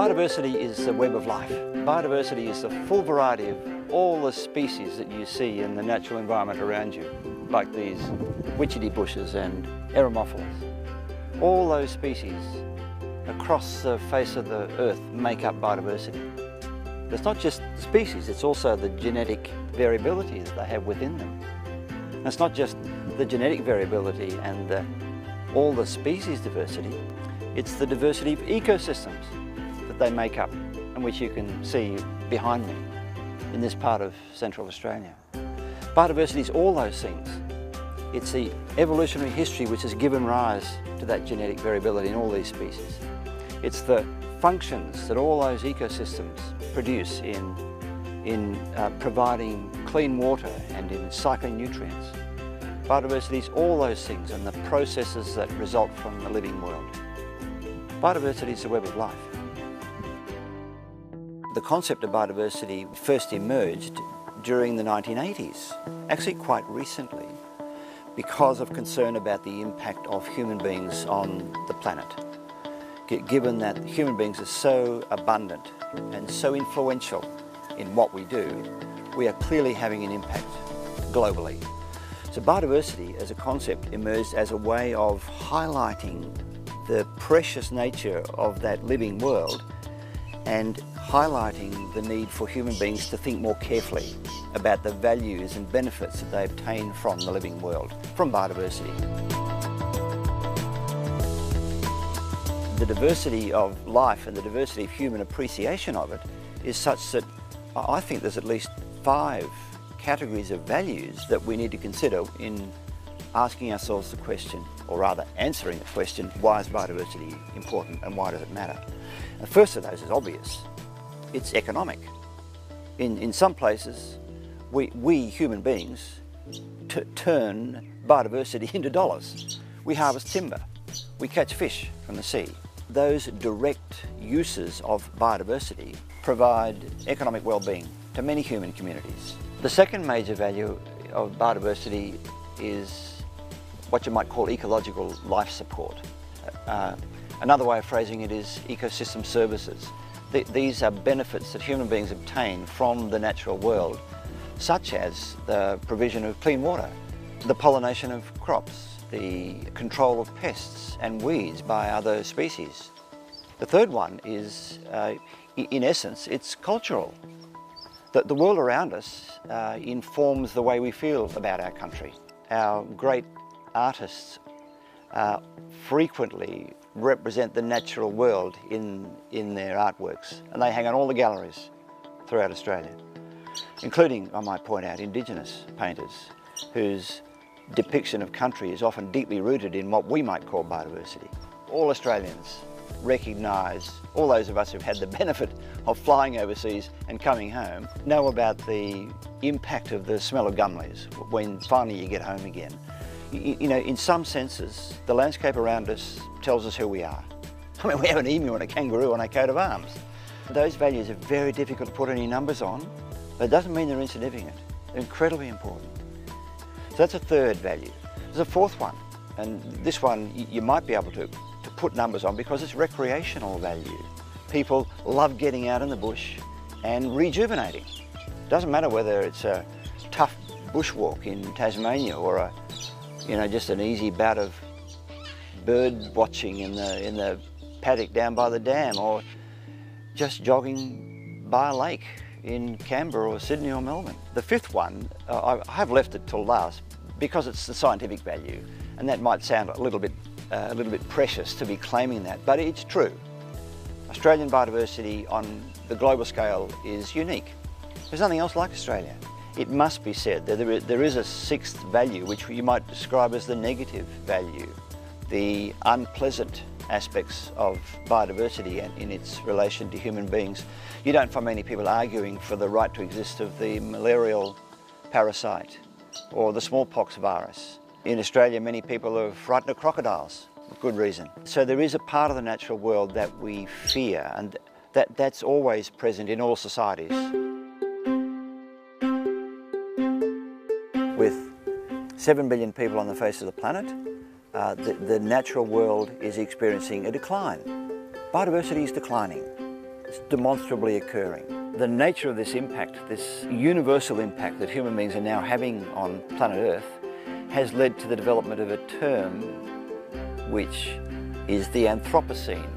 Biodiversity is the web of life. Biodiversity is the full variety of all the species that you see in the natural environment around you, like these witchetty bushes and aeromophilus. All those species across the face of the earth make up biodiversity. But it's not just species, it's also the genetic variability that they have within them. And it's not just the genetic variability and all the species diversity, it's the diversity of ecosystems that they make up, and which you can see behind me in this part of Central Australia. Biodiversity is all those things. It's the evolutionary history which has given rise to that genetic variability in all these species. It's the functions that all those ecosystems produce in providing clean water and in cycling nutrients. Biodiversity is all those things and the processes that result from the living world. Biodiversity is the web of life. The concept of biodiversity first emerged during the 1980s, actually quite recently, because of concern about the impact of human beings on the planet. Given that human beings are so abundant and so influential in what we do, we are clearly having an impact globally. So biodiversity as a concept emerged as a way of highlighting the precious nature of that living world and highlighting the need for human beings to think more carefully about the values and benefits that they obtain from the living world, from biodiversity. The diversity of life and the diversity of human appreciation of it is such that I think there's at least 5 categories of values that we need to consider in asking ourselves the question, or rather answering the question, why is biodiversity important and why does it matter? And the first of those is obvious. It's economic. In some places, we human beings turn biodiversity into dollars. We harvest timber, we catch fish from the sea. Those direct uses of biodiversity provide economic well-being to many human communities. The second major value of biodiversity is what you might call ecological life support. Another way of phrasing it is ecosystem services. These are benefits that human beings obtain from the natural world, such as the provision of clean water, the pollination of crops, the control of pests and weeds by other species. The third one is, in essence, it's cultural. The world around us informs the way we feel about our country. Our great artists frequently represent the natural world in their artworks, and they hang on all the galleries throughout Australia, including, I might point out, Indigenous painters whose depiction of country is often deeply rooted in what we might call biodiversity. All Australians recognise, all those of us who've had the benefit of flying overseas and coming home, know about the impact of the smell of gum leaves when finally you get home again. You know, in some senses, the landscape around us tells us who we are. I mean, we have an emu and a kangaroo on our coat of arms. Those values are very difficult to put any numbers on, but it doesn't mean they're insignificant. They're incredibly important. So that's a third value. There's a fourth one, and this one you might be able to put numbers on because it's recreational value. People love getting out in the bush and rejuvenating. It doesn't matter whether it's a tough bushwalk in Tasmania or just an easy bout of bird watching in the paddock down by the dam, or just jogging by a lake in Canberra or Sydney or Melbourne. The fifth one, I have left it till last because it's the scientific value, and that might sound a little bit precious to be claiming that, but it's true. Australian biodiversity on the global scale is unique. There's nothing else like Australia. It must be said that there is a sixth value which you might describe as the negative value, the unpleasant aspects of biodiversity and in its relation to human beings. You don't find many people arguing for the right to exist of the malarial parasite or the smallpox virus. In Australia, many people are frightened of crocodiles, for good reason. So there is a part of the natural world that we fear, and that's always present in all societies. With 7 billion people on the face of the planet, the natural world is experiencing a decline. Biodiversity is declining. It's demonstrably occurring. The nature of this impact, this universal impact that human beings are now having on planet Earth, has led to the development of a term which is the Anthropocene.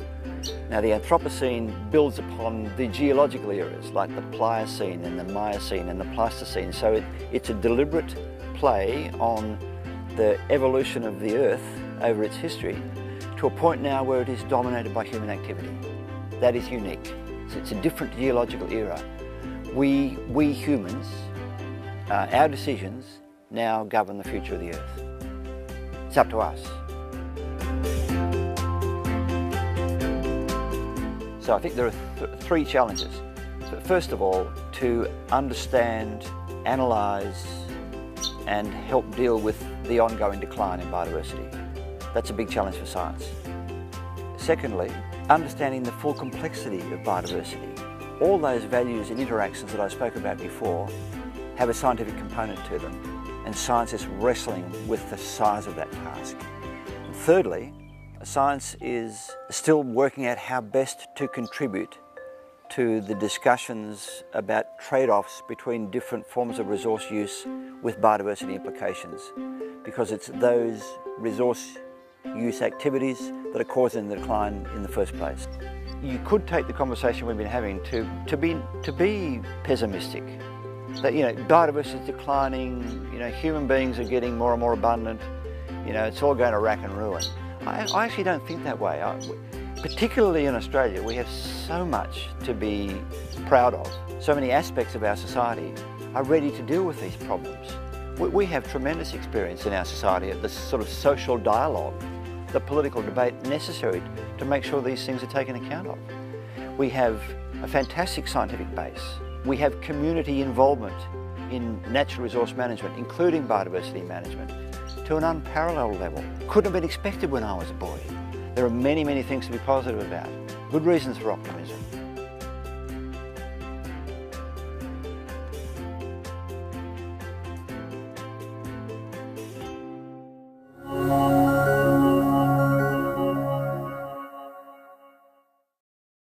Now, the Anthropocene builds upon the geological eras like the Pliocene and the Miocene and the Pleistocene. So it's a deliberate play on the evolution of the Earth over its history to a point now where it is dominated by human activity. That is unique. So it's a different geological era. We humans, our decisions now govern the future of the Earth. It's up to us. So I think there are three challenges. So first of all, to understand, analyse and help deal with the ongoing decline in biodiversity. That's a big challenge for science. Secondly, understanding the full complexity of biodiversity. All those values and interactions that I spoke about before have a scientific component to them, and science is wrestling with the size of that task. And thirdly, science is still working out how best to contribute to the discussions about trade-offs between different forms of resource use with biodiversity implications, because it's those resource use activities that are causing the decline in the first place. You could take the conversation we've been having to be pessimistic. That, biodiversity is declining, human beings are getting more and more abundant, it's all going to rack and ruin. I actually don't think that way. Particularly in Australia, we have so much to be proud of. So many aspects of our society are ready to deal with these problems. We have tremendous experience in our society at this sort of social dialogue, the political debate necessary to make sure these things are taken account of. We have a fantastic scientific base. We have community involvement in natural resource management, including biodiversity management, to an unparalleled level. Couldn't have been expected when I was a boy. There are many, many things to be positive about. Good reasons for optimism.